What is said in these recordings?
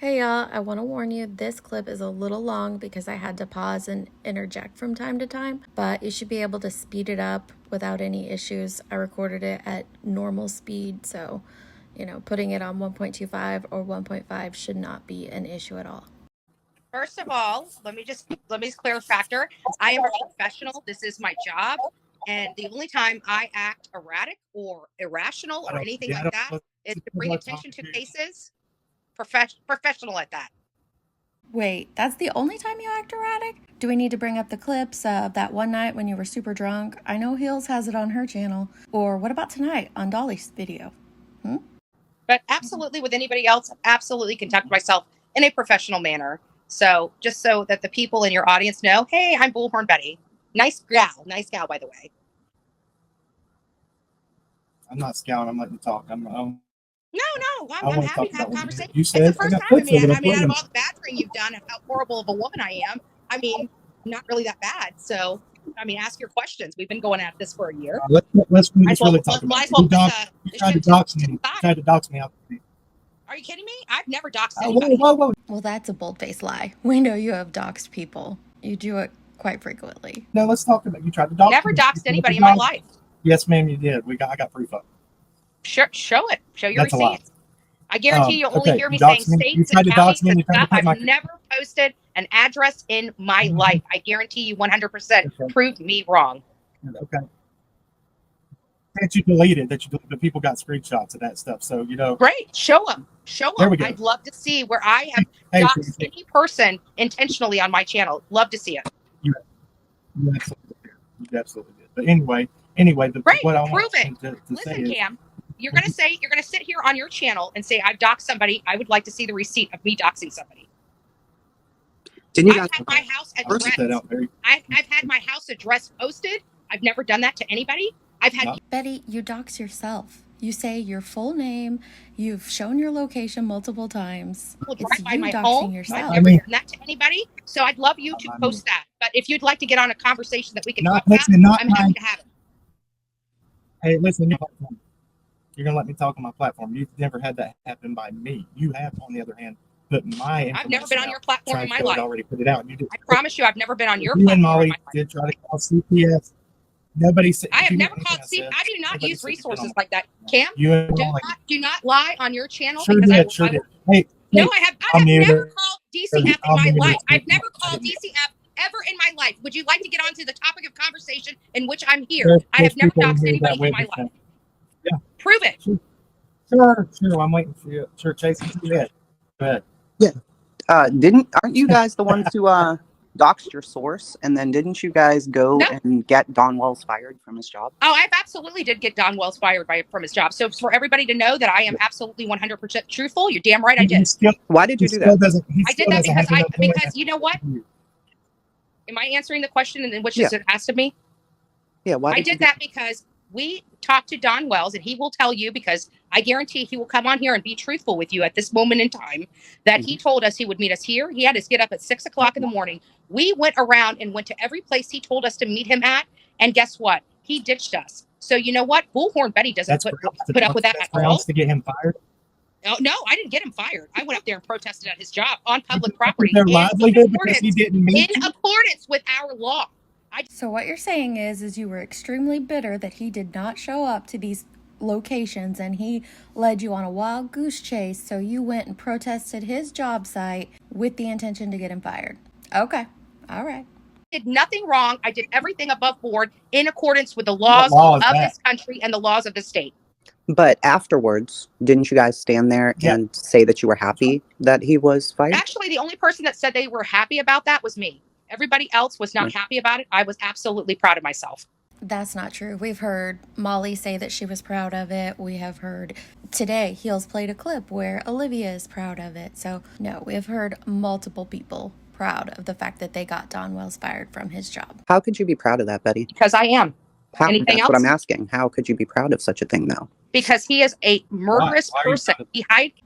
Hey y'all, I want to warn you, this clip is a little long because I had to pause and interject from time to time, but you should be able to speed it up without any issues. I recorded it at normal speed, so, putting it on 1.25 or 1.5 should not be an issue at all. First of all, let me just clear a factor. I am a professional. This is my job. And the only time I act erratic or irrational or anything like that is to bring attention to cases. Professional at that. Wait, that's the only time you act erratic? Do we need to bring up the clips of that one night when you were super drunk? I know Hills has it on her channel. Or what about tonight on Dolly's video? But absolutely with anybody else, absolutely conduct myself in a professional manner. So just so that the people in your audience know, hey, I'm Bullhorn Betty. Nice gal, by the way. I'm not scouting. I'm letting you talk. No, I'm happy to have a conversation. You said it's the first time. I mean, out of all the badgering you've done and how horrible of a woman I am, I mean, not really that bad. So, I mean, ask your questions. We've been going at this for a year. Let's really talk about it. You tried to dox me. You tried to dox me out. Are you kidding me? I've never doxed anybody. Whoa. Well, that's a bold-faced lie. We know you have doxed people. You do it quite frequently. No, let's talk about it. You tried to dox me. Never doxed anybody in my life. Yes, ma'am, you did. I got proof of it. Sure, show it. Show your receipts. I guarantee you'll only hear me saying states and counties and stuff. I've never posted an address in my life. I guarantee you 100% prove me wrong. Okay. That you deleted, the people got screenshots of that stuff. So, Great. Show them. There we go. I'd love to see where I have doxed any person intentionally on my channel. Love to see it. You absolutely did. But anyway, what I prove want it. to say is, Cam, you're gonna sit here on your channel and say I've doxed somebody. I would like to see the receipt of me doxing somebody. Didn't you guys I've had my house address. I've had my house address posted. I've never done that to anybody. Betty, you dox yourself. You say your full name. You've shown your location multiple times. It's you doxing yourself. I've never done that to anybody. So I'd love you to post that. But if you'd like to get on a conversation that we can talk about, I'm happy to have it. Hey, listen, you're going to let me talk on my platform. You've never had that happen by me. You have, on the other hand, put my information I've never been on your platform in my life. Already put it out. I promise you, I've never been on your platform. You and Molly did try to call CPS. Nobody said. I have never called CPS. I do not use resources like that. Cam, do not lie on your channel. Sure did. Hey, no, I have never called DCF in my life. I've never called DCF ever in my life. Would you like to get on to the topic of conversation in which I'm here? I have never doxed anybody in my life. Yeah. Prove it. Sure. I'm waiting for you. Sure, Chase. Go ahead. Yeah. Aren't you guys the ones who doxed your source, and then didn't you guys go and get Don Wells fired from his job? Oh, I absolutely did get Don Wells fired from his job. So for everybody to know that I am absolutely 100% truthful, you're damn right I did. Why did you do that? I did that because you know what? Am I answering the question in which is asked of me? Yeah, why? I did that because we talked to Don Wells, and he will tell you, because I guarantee he will come on here and be truthful with you at this moment in time, that he told us he would meet us here. He had us get up at 6 o'clock in the morning. We went around and went to every place he told us to meet him at. And guess what? He ditched us. So you know what? Bullhorn Betty doesn't put up with that at all. To get him fired? No, I didn't get him fired. I went up there and protested at his job on public property in accordance with our law. So what you're saying is you were extremely bitter that he did not show up to these locations, and he led you on a wild goose chase, so you went and protested his job site with the intention to get him fired. Okay. All right. I did nothing wrong. I did everything above board in accordance with the laws of this country and the laws of the state. But afterwards, didn't you guys stand there and say that you were happy that he was fired? Actually, the only person that said they were happy about that was me. Everybody else was not happy about it. I was absolutely proud of myself. That's not true. We've heard Molly say that she was proud of it. We have heard today Heels played a clip where Olivia is proud of it. So no, we've heard multiple people proud of the fact that they got Don Wells fired from his job. How could you be proud of that, Betty? Because I am. Anything else? What I'm asking. How could you be proud of such a thing, though? Because he is a murderous person.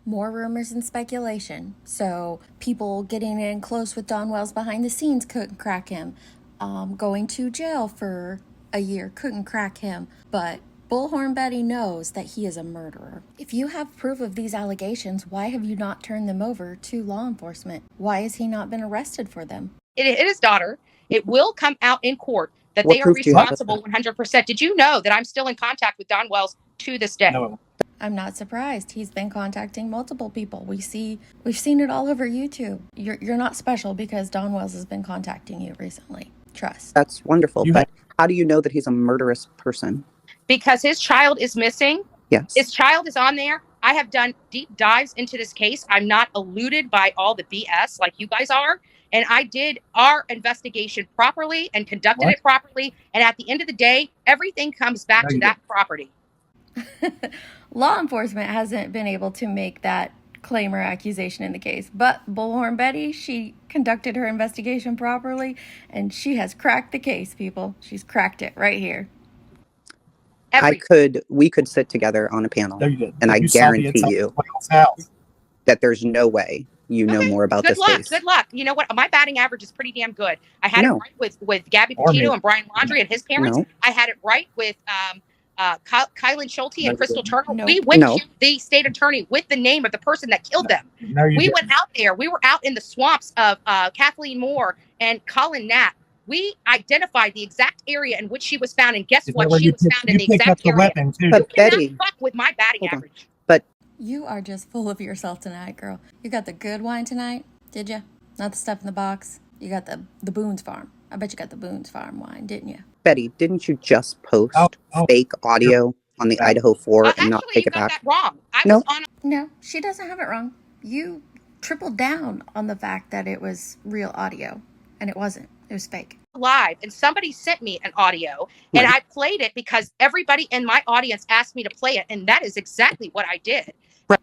More rumors and speculation. So people getting in close with Don Wells behind the scenes couldn't crack him. Going to jail for a year couldn't crack him. But Bullhorn Betty knows that he is a murderer. If you have proof of these allegations, why have you not turned them over to law enforcement? Why has he not been arrested for them? It is his daughter. It will come out in court that What they are proof do you have of responsible 100%. Did you know that I'm still in contact with Don Wells to this day? No. I'm not surprised. He's been contacting multiple people. We've seen it all over YouTube. You're not special because Don Wells has been contacting you recently. Trust. That's wonderful. But how do you know that he's a murderous person? Because his child is missing. Yes. His child is on there. I have done deep dives into this case. I'm not eluded by all the BS like you guys are. And I did our investigation properly and conducted it properly. And at the end of the day, everything comes back to that property. Law enforcement hasn't been able to make that claim or accusation in the case. But Bullhorn Betty, she conducted her investigation properly. And she has cracked the case, people. She's cracked it right here. We could sit together on a panel, and I guarantee you that there's no way you know more about this case. Good luck. You know what? My batting average is pretty damn good. I had it right with Gabby Petito and Brian Laundrie and his parents. No. I had it right with Kylan Schulte and Crystal Turner. No. We went to the state attorney with the name of the person that killed them. We went out there. We were out in the swamps of Kathleen Moore and Colin Knapp. We identified the exact area in which she was found, and guess what? She was found in the exact area. But Betty, fuck with my batting average. But you are just full of yourself tonight, girl. You got the good wine tonight, did you? Not the stuff in the box. You got the Boone's Farm. I bet you got the Boone's Farm wine, didn't you? Betty, didn't you just post fake audio on the Idaho 4 and not take it back? That wrong. No, she doesn't have it wrong. You tripled down on the fact that it was real audio, and it wasn't. It was fake. Live, and somebody sent me an audio, and I played it because everybody in my audience asked me to play it, and that is exactly what I did.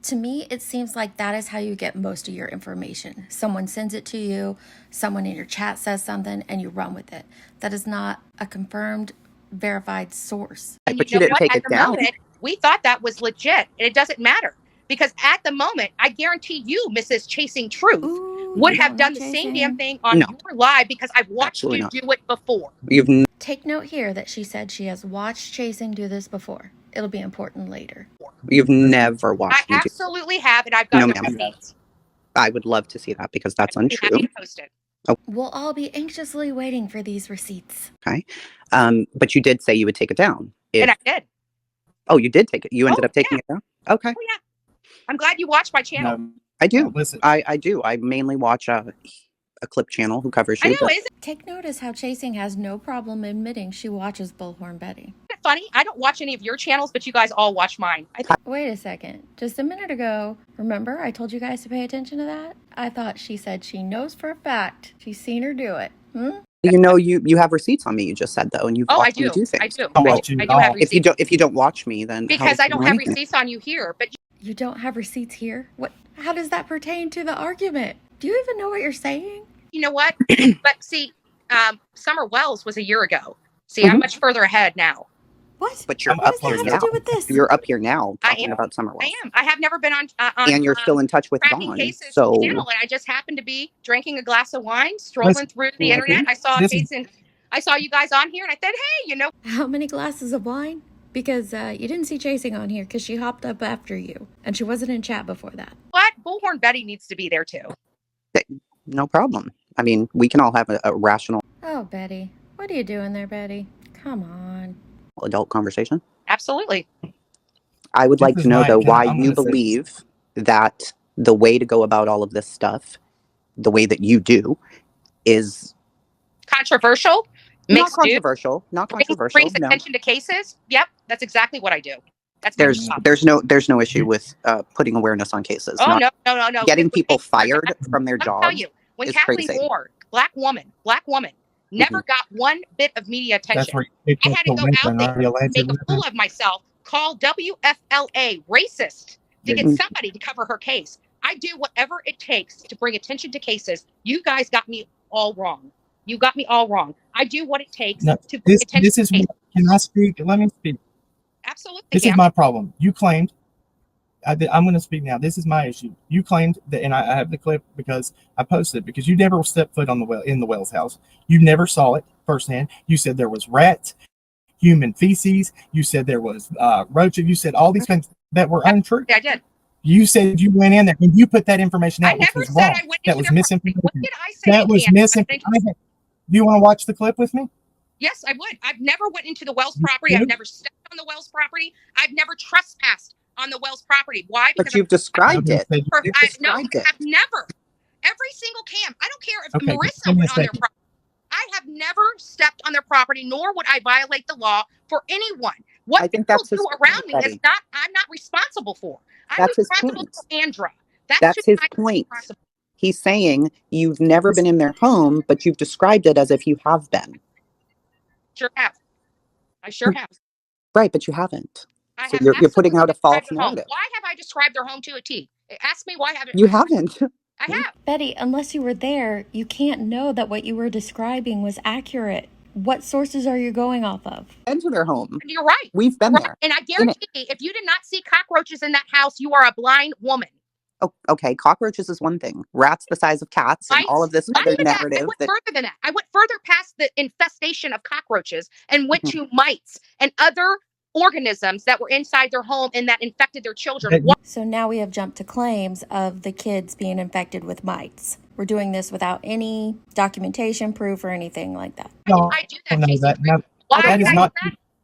To me, it seems like that is how you get most of your information. Someone sends it to you, someone in your chat says something, and you run with it. That is not a confirmed, verified source. But you didn't take it down. We thought that was legit, and it doesn't matter. Because at the moment, I guarantee you, Mrs. Chasing Truth, would have done the same damn thing on your live because I've watched you do it before. Take note here that she said she has watched Chasing do this before. It'll be important later. You've never watched me do. I absolutely have, and I've got the receipts. I would love to see that because that's untrue. Happy to post it. Oh. We'll all be anxiously waiting for these receipts. Okay. But you did say you would take it down. And I did. Oh, you did take it. You ended up taking it down? Okay. Oh, yeah. I'm glad you watched my channel. I do. Listen. I do. I mainly watch a clip channel who covers you. I know, Take notice how Chasing has no problem admitting she watches Bullhorn Betty. Isn't it funny? I don't watch any of your channels, but you guys all watch mine. Wait a second. Just a minute ago, remember I told you guys to pay attention to that? I thought she said she knows for a fact she's seen her do it. You know, you have receipts on me. You just said though, and you've watched me do things. I do. Well, I do have receipts. If you don't watch me, then because I don't have receipts on you here, but you don't have receipts here. What? How does that pertain to the argument? Do you even know what you're saying? You know what? But see, Summer Wells was a year ago. See, I'm much further ahead now. What? But you're up here now. Do with this? You're up here now talking about Summer Wells. I am. I have never been on and you're still in touch with Dawn. So channel, and I just happened to be drinking a glass of wine, strolling through the internet. I saw a case, and I saw you guys on here, and I said, "Hey, you know, how many glasses of wine?" Because you didn't see Chasing on here because she hopped up after you, and she wasn't in chat before that. What? Bullhorn Betty needs to be there too. No problem. I mean, we can all have a rational. Oh, Betty, what are you doing there, Betty? Come on. Adult conversation. Absolutely. I would like to know though why you believe that the way to go about all of this stuff, the way that you do, is controversial. Not controversial. Not controversial. Brings attention to cases. Yep, that's exactly what I do. That's there's no issue with putting awareness on cases. Oh no. Getting people fired from their jobs. I'll tell you, when Kathleen Moore, black woman, never got one bit of media attention. I had to go out there, make a fool of myself, call WFLA racist to get somebody to cover her case. I do whatever it takes to bring attention to cases. You guys got me all wrong. You got me all wrong. I do what it takes to bring attention to cases. Can I speak? Let me speak. Absolutely. This is my problem. You claimed, I'm going to speak now. This is my issue. You claimed that, and I have the clip because I posted it, because you never stepped foot on in the Wells house. You never saw it firsthand. You said there was rats. human feces. You said there was roaches. You said all these things that were untrue. Yeah, I did. You said you went in there and you put that information out, I never which was said wrong. I went That into was their property. misinformation. What did I say? That was misinformation. Do you want to watch the clip with me? Yes, I would. I've never went into the Wells property. I've never stepped on the Wells property. I've never trespassed on the Wells property. Why? But you've described it. I have never. Every single cam. I don't care if Marissa went on their property. I have never stepped on their property, nor would I violate the law for anyone. What I think people that's his do around me point, is not. I'm not responsible for. I'm That's his responsible point. for Andra. That's his point. He's saying you've never been in their home, but you've described it as if you have been. Sure have. I sure have. Right, but you haven't. I So have you're putting out a false described their home. narrative. Why have I described their home to a T? Ask me why haven't You haven't. I have. Betty, unless you were there, you can't know that what you were describing was accurate. What sources are you going off of? Been to their home. You're right. We've been there. And I guarantee if you did not see cockroaches in that house, you are a blind woman. Oh, okay, cockroaches is one thing. Rats the size of cats and all of this other narrative. I went further than that. I went further past the infestation of cockroaches and went to mites and other organisms that were inside their home and that infected their children. So now we have jumped to claims of the kids being infected with mites. We're doing this without any documentation, proof, or anything like that. I do that, Jason. Why did I do that?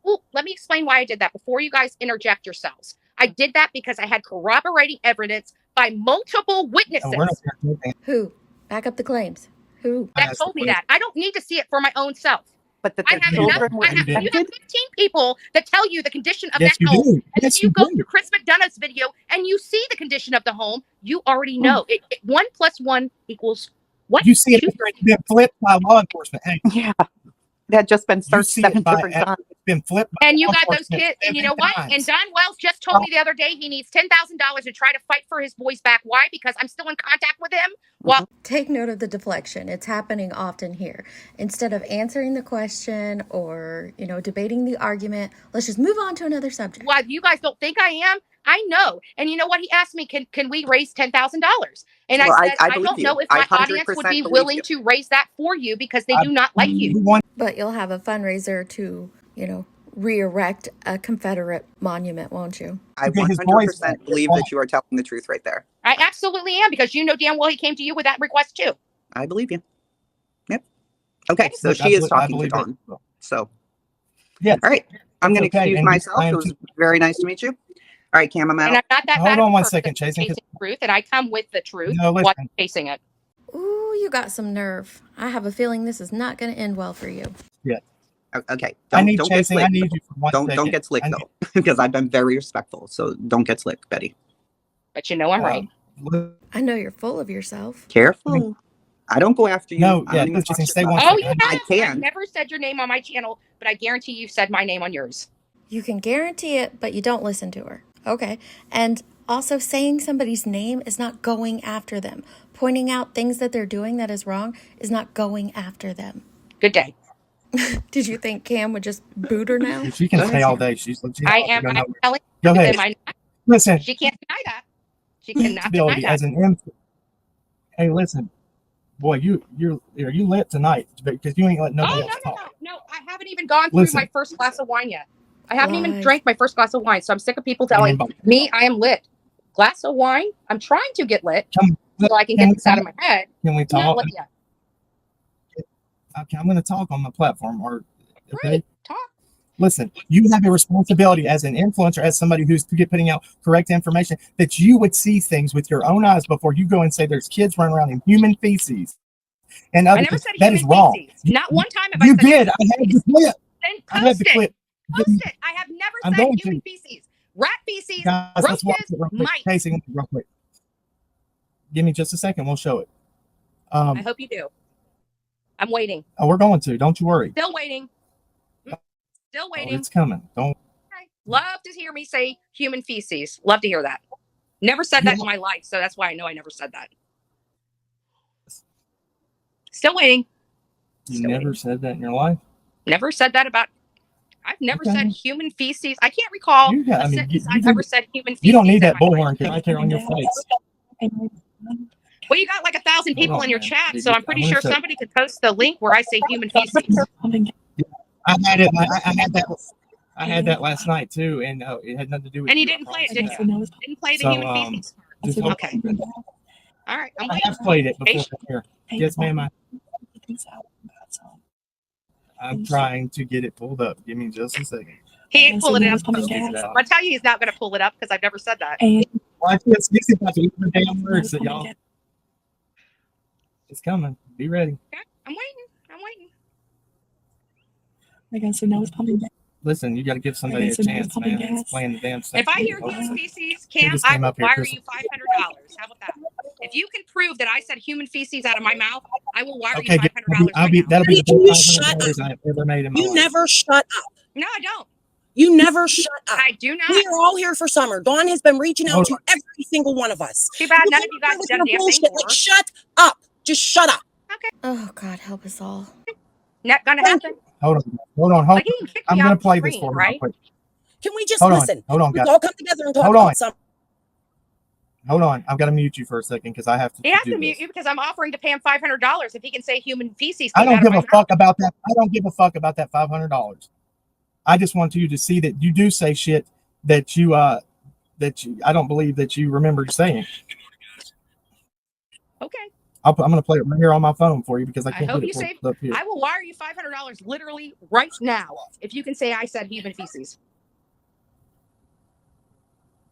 Well, let me explain why I did that before you guys interject yourselves. I did that because I had corroborating evidence by multiple witnesses. Who? Back up the claims. Who? That told me that. I don't need to see it for my own self. But I have enough. You have 15 people that tell you the condition of that home. And then you go to Chris McDonough's video and you see the condition of the home. You already know. 1 + 1 = what? You see it been flipped by law enforcement. Hey. Yeah. It had just been searched 7 different times. Been flipped. And you got those kids. And you know what? And Don Wells just told me the other day he needs $10,000 to try to fight for his boys back. Why? Because I'm still in contact with him. Well, take note of the deflection. It's happening often here. Instead of answering the question or, debating the argument, let's just move on to another subject. Well, you guys don't think I am? I know. And you know what? He asked me, can we raise $10,000? And I said, I don't know if my audience would be willing to raise that for you because they do not like you. But you'll have a fundraiser to, re-erect a Confederate monument, won't you? I 100% believe that you are telling the truth right there. I absolutely am, because you know damn well he came to you with that request too. I believe you. Yep. Okay, so she is talking to Dawn. So, yeah. All right. I'm going to excuse myself. It was very nice to meet you. All right, Cam, I'm out. And I'm not that Hold on 1 second, chasing truth, and I come with the truth. No, while chasing it. Ooh, you got some nerve. I have a feeling this is not going to end well for you. Yeah. Okay. Don't get slick. I need you for 1 second. Don't get slick though, because I've been very respectful. So don't get slick, Betty. But you know I'm right. I know you're full of yourself. Careful. I don't go after you. No, yeah, you can stay 1 second. Oh, yeah. I can. I never said your name on my channel, but I guarantee you said my name on yours. You can guarantee it, but you don't listen to her. Okay. And also, saying somebody's name is not going after them. Pointing out things that they're doing that is wrong is not going after them. Good day. Did you think Cam would just boot her now? She can stay all day. She's legit. I'm telling you. Go ahead. Listen. She can't deny that. She cannot deny that. As an infant. Hey, listen. Boy, are you lit tonight? Because you ain't let nobody else talk. No, I haven't even gone through my first glass of wine yet. I haven't even drank my first glass of wine, so I'm sick of people telling me I am lit. Glass of wine? I'm trying to get lit so I can get this out of my head. Can we talk? Okay, I'm going to talk on the platform. Okay? Talk. Listen, you have a responsibility as an influencer, as somebody who's putting out correct information, that you would see things with your own eyes before you go and say there's kids running around in human feces. And I never said that is wrong. Feces. Not one time have you I said did. I had the clip. Then post it. Post it. I have never said human feces. Rat feces, roaches, mice. Real quick. Give me just a second. We'll show it. I hope you do. I'm waiting. Oh, we're going to. Don't you worry. Still waiting. Still waiting. Oh, it's coming. Don't. Okay. Love to hear me say human feces. Love to hear that. Never said that in my life, so that's why I know I never said that. Still waiting. You never said that in your life? Never said that about. I've never said human feces. I can't recall a sentence I've ever said human feces. You don't need that bullhorn right there on your face. Well, you got like 1,000 people in your chat, so I'm pretty sure somebody could post the link where I say human feces. I had it. I had that. I had that last night too, and it had nothing to do with. And you I didn't play it, promise did you you? that. Didn't play the So, human feces. just hope- Okay. All right. I'm I waiting. have played it before. Patient. Here. Yes, ma'am. I'm trying to get it pulled up. Give me just a second. He ain't pulling it up. Let's get it out. I tell you, he's not going to pull it up because I've never said that. Watch this. This is about to eat the damn words that y'all. It's coming. Be ready. Okay. I'm waiting. I'm waiting. Again, so now it's pumping gas. Listen, you got to give somebody a chance, man. It's playing the damn stuff. If I hear human feces, Cam, I will wire you $500. How about that? If you can prove that I said human feces out of my mouth, I will wire you $500 right now. That'll be the You best shut $500 I've ever made in my You life. never shut up. No, I don't. You never shut up. I do not. We are all here for summer. Dawn has been reaching out Hold to on. every single one of us. Too bad none of you guys have done a damn thing for her. Like, shut up. Just shut up. Oh, God, help us all. Not gonna happen. Hold on. Like, he can kick me I'm off gonna the play this screen, for you right? real quick. Can we just Hold on. listen? Hold on, Let's guys. all come together and talk Hold about on. something. Hold on. I've got to mute you for a second because I have to. He has do to mute this. you because I'm offering to pay him $500 if he can say human feces. I came don't out of give my a mouth. fuck about that. I don't give a fuck about that $500. I just want you to see that you do say shit that you I don't believe that you remember saying. Okay. I'm going to play it right here on my phone for you because I can't hope get you it save. pulled up here. I will wire you $500 literally right now if you can say I said human feces.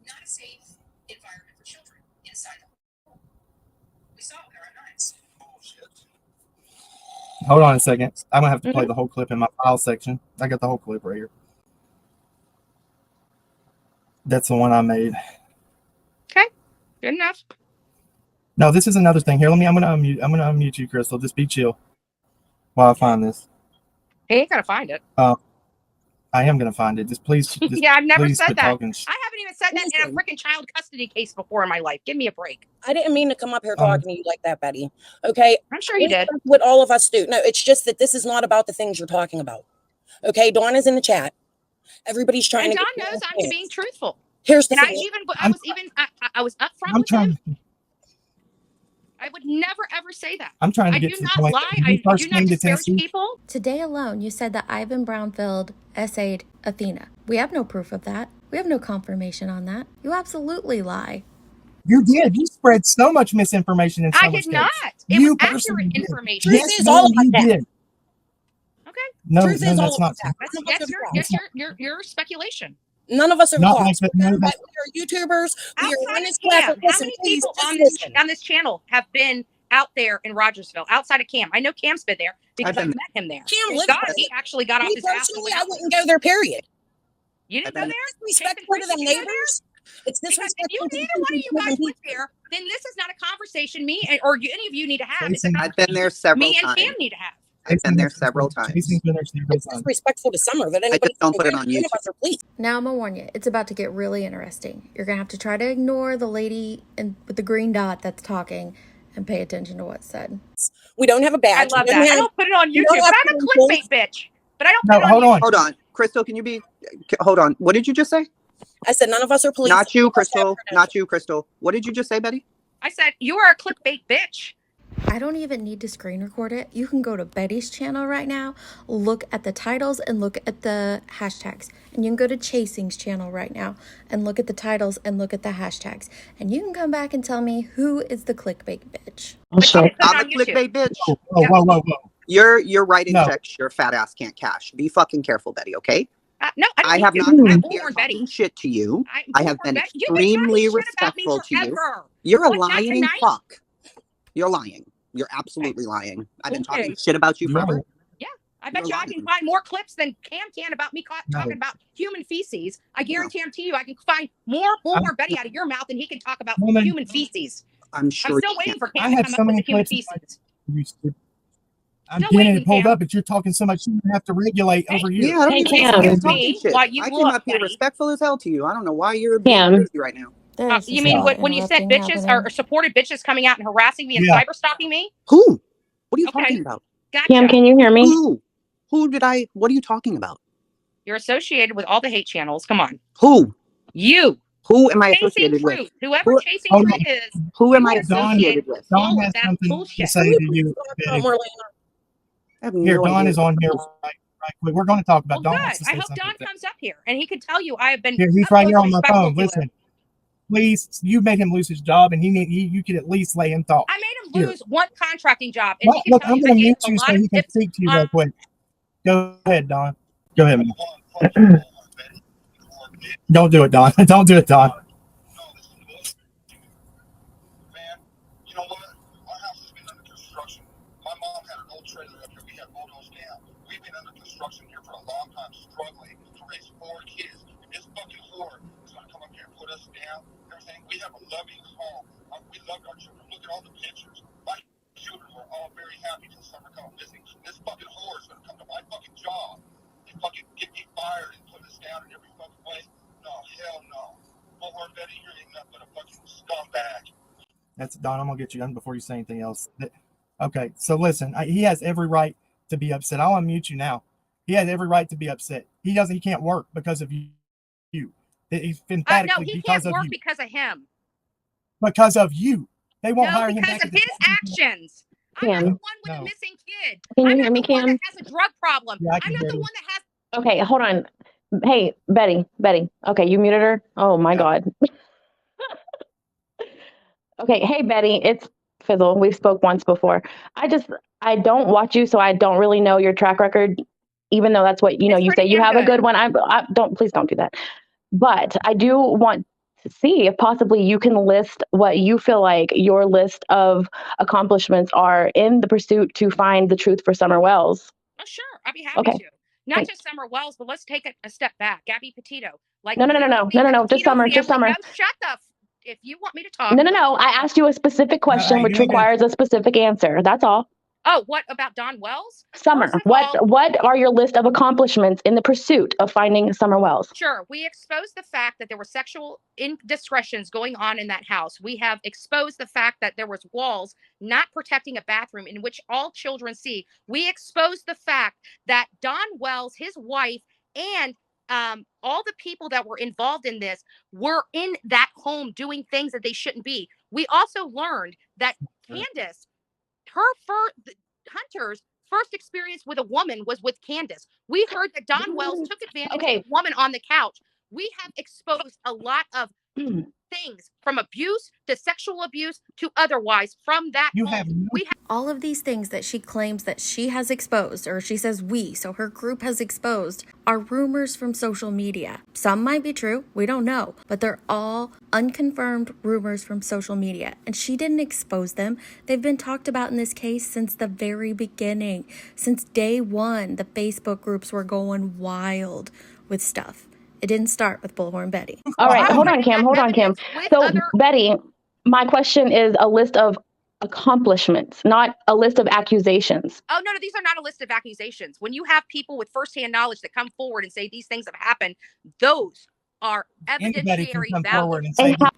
Not a safe environment for children inside the home. We saw it with our own eyes. Hold on a second. I'm going to have to play the whole clip in my file section. I got the whole clip right here. That's the one I made. Okay. Good enough. No, this is another thing. Here, I'm going to unmute you, Crystal. Just be chill while I find this. He ain't gonna find it. I am going to find it. Just please. Yeah, I've never please said quit that. talking. I haven't even said that in a freaking child custody case before in my life. Give me a break. I didn't mean to come up here talking to you like that, Betty. Okay? I'm sure you did. What all of us do. No, it's just that this is not about the things you're talking about. Okay? Dawn is in the chat. Everybody's trying And to Don knows I'm being truthful. Here's the And thing. I was upfront I'm with trying. him. I would never ever say that. I'm trying to I get do to the not point. lie. When you I first do not came to disparage Tennessee, people. Today alone, you said that Ivan Brownfield essayed Athena. We have no proof of that. We have no confirmation on that. You absolutely lie. you did. You spread so much misinformation in I summer did states. not. It You was personally accurate did. information. Truth Yes, is all ma'am, about you that. did. Okay. No, Truth is all that's not. about that. That's your speculation. None of us are Not cops. like that. No, We are YouTubers. We are Outside on of this Cam, platform. how Listen, many please, people just on listen. this channel have been out there in Rogersville outside of Cam? I know Cam's been there because I've met him there. Cam lives God, there. he actually got off Me his ass. personally, I wouldn't go there, period. You didn't go there? Disrespectful to them neighbors. It's Because if disrespectful to neither one of you guys went there, then this is not a conversation me or any of you need to have. It's a I've been there several me and times. Cam need to have. I've been there several times. Jason's been there several It's times. disrespectful to Summer that I anybody just don't put it on none of YouTube. us are police. Now I'm gonna warn you, it's about to get really interesting. You're gonna have to try to ignore the lady with the green dot that's talking and pay attention to what's said. We don't have a badge. I love We that. I have- don't put it on we YouTube. don't have I'm a people. clickbait bitch. But I don't No, put it on hold YouTube. on. Hold on. Crystal, can you be... Hold on. What did you just say? I said none of us are police. Not you, None of us have Crystal. credentials. Not you, Crystal. What did you just say, Betty? I said, you are a clickbait bitch. I don't even need to screen record it. You can go to Betty's channel right now, look at the titles and look at the hashtags. And you can go to Chasing's channel right now and look at the titles and look at the hashtags. And you can come back and tell me who is the clickbait bitch. But you didn't put it I'm a on YouTube. clickbait bitch. Whoa. You're writing No. checks your fat ass can't cash. Be fucking careful, Betty, okay? No, I have not I been warned here Betty. talking shit to you. I I have warned been Betty. You've been extremely talking shit about me respectful to you. forever. You're a What, not lying tonight? fuck. You're lying. You're absolutely lying. I've been Okay. talking shit about you You're forever. I bet You're you I lying. can find more clips than Cam can about me talking about human feces. I guarantee you I can find more Betty out of your mouth than he can talk about Woman. human feces. I'm sure I'm still you waiting can. for I Cam to have come so up with many the human clips. feces. I'm Still getting waiting, it pulled Cam. up, but you're talking so much. You have to regulate over you. Yeah, I don't Hey, even Cam. know Excuse talking me shit. while you I came look, up here Betty. respectful as hell to you. I don't know why you're being Cam. crazy right now. There's You just mean a lot of when you said interrupting bitches happening. or supported bitches coming out and harassing me and Yeah. cyber stalking me? Who? What are you Okay. talking about? Gotcha. Cam, can you hear me? Who? Who did I? What are you talking about? You're associated with all the hate channels. Come on. Who? You. Who am I Chasing associated with? Truth. Whoever Who- Chasing Hold Truth is, Who am I you're associated with? Dawn all has of that something bullshit. to say to you. Marlena. I have Here, no Dawn idea. is on here quick. We're going to talk about Well, Don. good. Wants to I say hope something. Don comes up here and he can tell you I have been He's up right close here and on my respectful phone. to him. Listen, please, you made him lose his job, and you could at least let him talk. I made him Here. lose one contracting job, and Well, he can look, tell I'm you I going to gave him mute a you so lot of he can tips. speak to you real quick. Go ahead, Don. Go ahead, man. Don't do it, Don. Don't do it, Don. Man, you know what? Our house has been under construction. My mom had an old trailer up here. We had bulldozed down. We've been under construction here for a long time, struggling to raise 4 kids. And this fucking whore is going to come up here and put us down. Everything. We have a loving home. We loved our children. Look at all the pictures. My children were all very happy till summer come missing. This fucking whore is going to come to my fucking job and fucking get me fired and put us down in every fucking way. No, hell no. Bullhorn Betty, you ain't nothing but a fucking scumbag. That's Don. I'm gonna get you done before you say anything else. Okay, so listen, he has every right to be upset. I'll unmute you now. He has every right to be upset. He can't work because of you. He's emphatically No, he because can't of work you. because of him. Because of you. They won't No, hire him because back of his actions. I'm not the one with a missing kid. Can you I'm hear not me, the one Cam? that has a drug problem. Yeah, I I'm can not hear the you. one that has. Okay, hold on. Hey, Betty. Okay, you muted her? Oh my God. Okay, hey Betty, it's Fizzle. We've spoke once before. I don't watch you, so I don't really know your track record, even though that's what you It's say pretty you damn have a good. good one. Please don't do that. But I do want to see if possibly you can list what you feel like your list of accomplishments are in the pursuit to find the truth for Summer Wells. Oh, sure. I'd be happy Okay. to. Not just Summer Wells, but let's take a step back. Gabby Petito. Like No. Just Summer. No, shut the. If you want me to talk. No. I asked you a specific question, which requires a specific answer. That's all. Oh, what about Don Wells? Summer, what are your list of accomplishments in the pursuit of finding Summer Wells? Sure. We exposed the fact that there were sexual indiscretions going on in that house. We have exposed the fact that there was walls not protecting a bathroom in which all children see. We exposed the fact that Don Wells, his wife, and all the people that were involved in this were in that home doing things that they shouldn't be. We also learned that Candace, Hunter's first experience with a woman was with Candace. We heard that Don Wells took advantage of a woman on the couch. We have exposed a lot of things, from abuse to sexual abuse to otherwise, from that home. All of these things that she claims that she has exposed, or she says so her group has exposed, are rumors from social media. Some might be true, we don't know, but they're all unconfirmed rumors from social media, and she didn't expose them. They've been talked about in this case since the very beginning. Since day one, the Facebook groups were going wild with stuff. It didn't start with Bullhorn Betty. All right, hold on, Cam. So, Betty, my question is a list of accomplishments, not a list of accusations. Oh, no, these are not a list of accusations. When you have people with firsthand knowledge that come forward and say these things have happened, those are evidentiary value.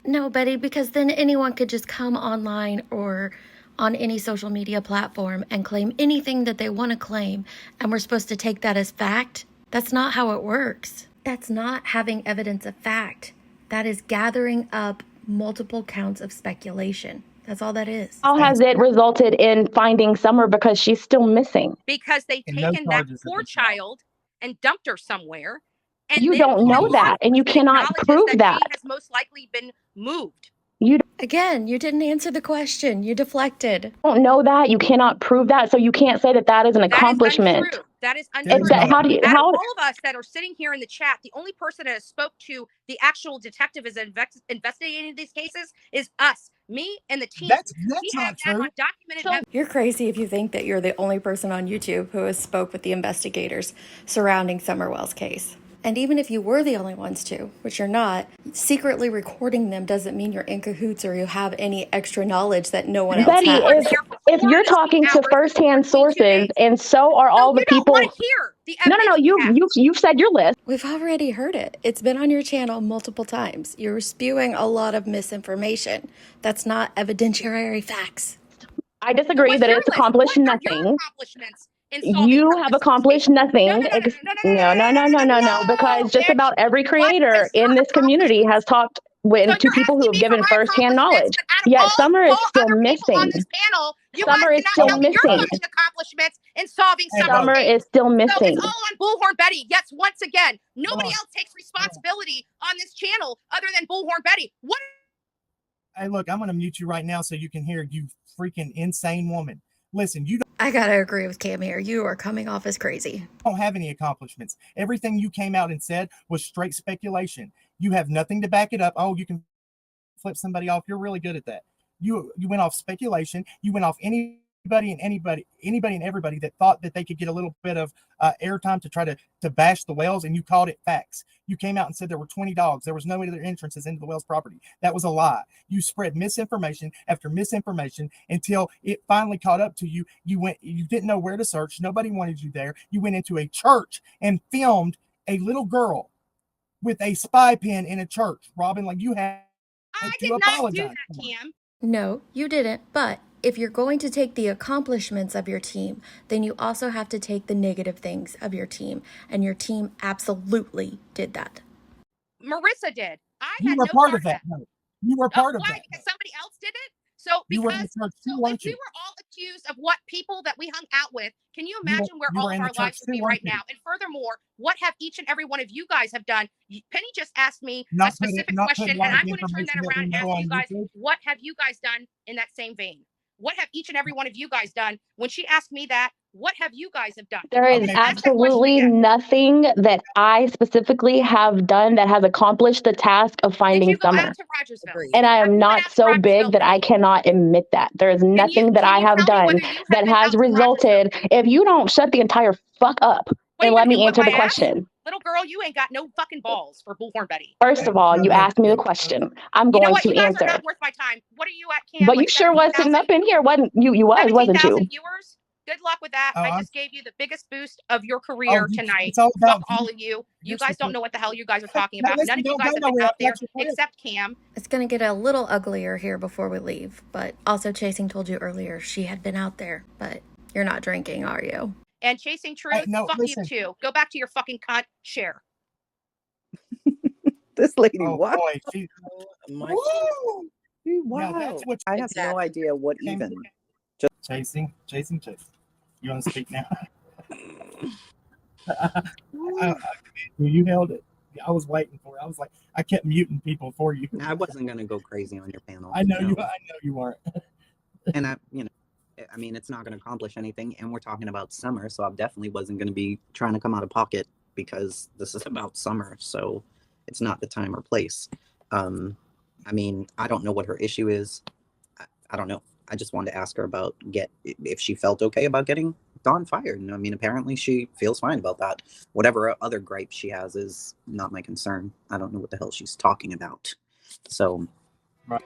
No, Betty, because then anyone could just come online or on any social media platform and claim anything that they want to claim, and we're supposed to take that as fact. That's not how it works. That's not having evidence of fact. That is gathering up multiple counts of speculation. That's all that is. How has it resulted in finding Summer, because she's still missing? Because they've taken that poor child and dumped her somewhere. And you don't know that, and you cannot prove that. She has most likely been moved. Again, you didn't answer the question. You deflected. You don't know that. You cannot prove that, so you can't say that is an accomplishment. That is untrue. Out of all of us that are sitting here in the chat, the only person that has spoke to the actual detective is investigating these cases is us, me, and the team. That's not true. You're crazy if you think that you're the only person on YouTube who has spoke with the investigators surrounding Summer Wells' case. And even if you were the only ones to, which you're not, secretly recording them doesn't mean you're in cahoots or you have any extra knowledge that no one else has. Betty, if you're talking to firsthand sources, and so are all the people. No. You've said your list. We've already heard it. It's been on your channel multiple times. You're spewing a lot of misinformation. That's not evidentiary facts. I disagree that it's accomplished nothing. You have accomplished nothing. No, because just about every creator in this community has talked to people who have given firsthand knowledge. Yet Summer is still missing. On this panel, you Summer guys is cannot still tell me your missing. fucking accomplishments in solving Summer case. is still So missing. it's all on Bullhorn Betty. Yes, once again, nobody else takes responsibility on this channel other than Bullhorn Betty. What? Hey, look, I'm going to mute you right now so you can hear, you freaking insane woman. Listen, you I gotta agree with Cam here. You are coming off as crazy. don't have any accomplishments. Everything you came out and said was straight speculation. You have nothing to back it up. Oh, you can flip somebody off. You're really good at that. You went off speculation. You went off anybody and everybody that thought that they could get a little bit of airtime to try to bash the Wells, and you called it facts. You came out and said there were 20 dogs. There was no other entrances into the Wells property. That was a lie. You spread misinformation after misinformation until it finally caught up to you. You didn't know where to search. Nobody wanted you there. You went into a church and filmed a little girl with a spy pen in a church. Robin, like, you had I to did not apologize. do that, Cam. No, you didn't. But if you're going to take the accomplishments of your team, then you also have to take the negative things of your team. And your team absolutely did that. Marissa did. You had were no part of that. No. You were part of why? that. Because somebody else did it? So You were in because the church too, if weren't we you? were all accused of what people that we hung out with, can you You were- imagine where you all were of in our the church lives would too, be weren't right you? now? And furthermore, what have each and every one of you guys have done? Penny just asked me Not a put it- specific not put question, a lot and of I'm going to turn that information that around we and know ask you on guys, YouTube. what have you guys done in that same vein? What have each and every one of you guys done? When she asked me that, what have you guys have done? There is Okay. absolutely nothing that I specifically have done that has accomplished the task of Did finding you go Summer. out to Rogersville? And I Have am you been not out to so Rogersville, big that I Penny? cannot admit that. There is nothing that I have tell me done whether you have that been out has to resulted. If you don't shut the entire fuck up What are and you let gonna do, me whip answer my the ass? question. Little girl, you ain't got no fucking balls for Bullhorn Betty. First of all, you asked me the question. I'm You know going what? to You guys answer. are not worth my time. What are you at, Cam? But Like you sure was sitting 17,000 up in here, wasn't you? Wasn't you? 17,000 viewers? Good luck with that. Oh, I I'm- just gave you the biggest boost of your career tonight. It's all about Fuck all of you. You Here's guys the don't know what the hell you guys are Hey, talking now about. listen, None of you don't guys go have been nowhere. out there That's your plan. except Cam. It's going to get a little uglier here before we leave. But also, Chasing told you earlier she had been out there. But you're not drinking, are you? And Chasing Truth, no, fuck listen. you too. Go back to your fucking cunt. Share. This lady, Oh what? boy, she, My woo! Wow. Yeah, that's what I have no idea what came even. chasing. You want to speak now? You held it. I was waiting for it. I was like, I kept muting people for you. I wasn't gonna go crazy on your panel. I know no. you weren't. And I mean, it's not gonna accomplish anything. And we're talking about Summer, so I definitely wasn't gonna be trying to come out of pocket because this is about Summer. So it's not the time or place. I mean, I don't know what her issue is. I don't know. I just wanted to ask her about if she felt okay about getting Dawn fired. And I mean, apparently she feels fine about that. Whatever other gripes she has is not my concern. I don't know what the hell she's talking about. So. Right.